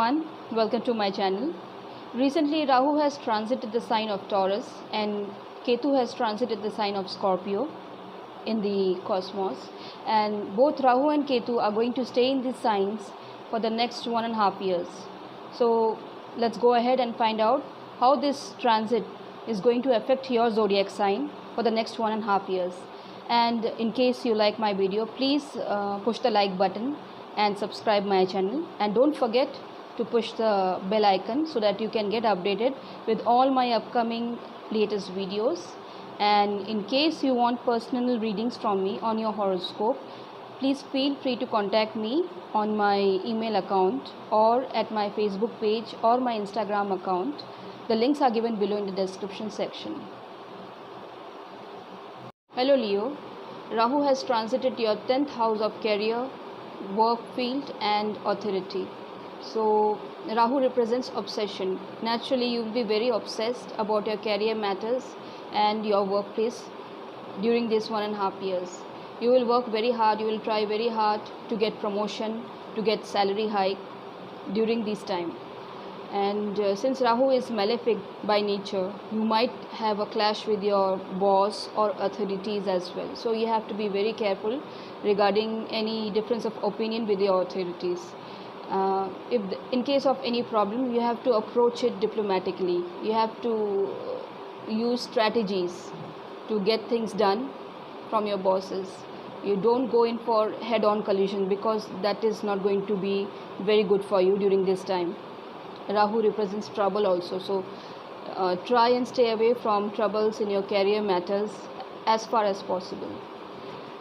everyone, welcome to my channel. Recently Rahu has transited the sign of Taurus and Ketu has transited the sign of Scorpio in the cosmos, and both Rahu and Ketu are going to stay in these signs for the next 1.5 years. So let's go ahead and find out how this transit is going to affect your zodiac sign for the next 1.5 years. And in case you like my video, please push the like button and subscribe my channel, and don't forget to push the bell icon so that you can get updated with all my upcoming latest videos. And in case you want personal readings from me on your horoscope, please feel free to contact me on my email account or at my Facebook page or my Instagram account. The links are given below in the description section. Hello Leo, Rahu has transited your 10th house of career, work field and authority. So Rahu represents obsession. Naturally you will be very obsessed about your career matters and your workplace during this 1.5 years. You will work very hard, you will try very hard to get promotion, to get salary hike during this time. And since Rahu is malefic by nature, you might have a clash with your boss or authorities as well. So you have to be very careful regarding any difference of opinion with your authorities. In case of any problem, you have to approach it diplomatically. You have to use strategies to get things done from your bosses. You don't go in for head-on collision, because that is not going to be very good for you during this time. Rahu represents trouble also, so try and stay away from troubles in your career matters as far as possible.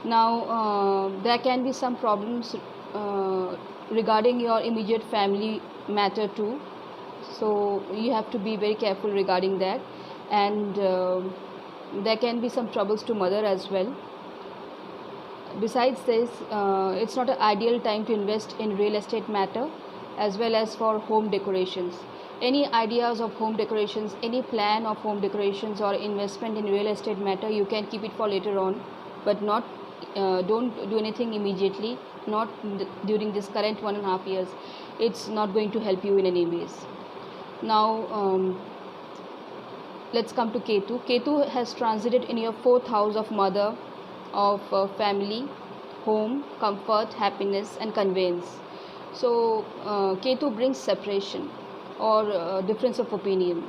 Now there can be some problems regarding your immediate family matter too, so you have to be very careful regarding that. And there can be some troubles to mother as well. Besides this, it's not an ideal time to invest in real estate matter as well as for home decorations. Any ideas of home decorations, any plan of home decorations or investment in real estate matter, you can keep it for later on, but not don't do anything immediately, not during this current 1.5 years. It's not going to help you in any ways. Now let's come to Ketu. Ketu has transited in your 4th house of mother, of family, home, comfort, happiness and conveyance. So Ketu brings separation or difference of opinion.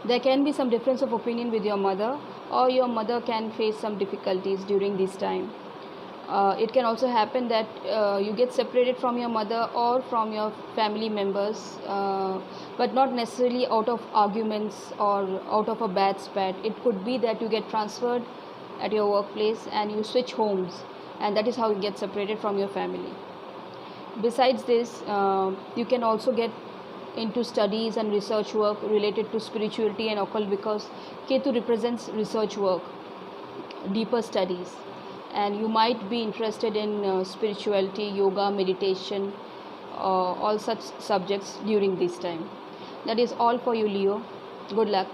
There can be some difference of opinion with your mother, or your mother can face some difficulties during this time. It can also happen that you get separated from your mother or from your family members, but not necessarily out of arguments or out of a bad spat. It could be that you get transferred at your workplace and you switch homes, and that is how you get separated from your family. Besides this, you can also get into studies and research work related to spirituality and occult, because Ketu represents research work, deeper studies, and you might be interested in spirituality, yoga, meditation, all such subjects during this time. That is all for you, Leo. Good luck.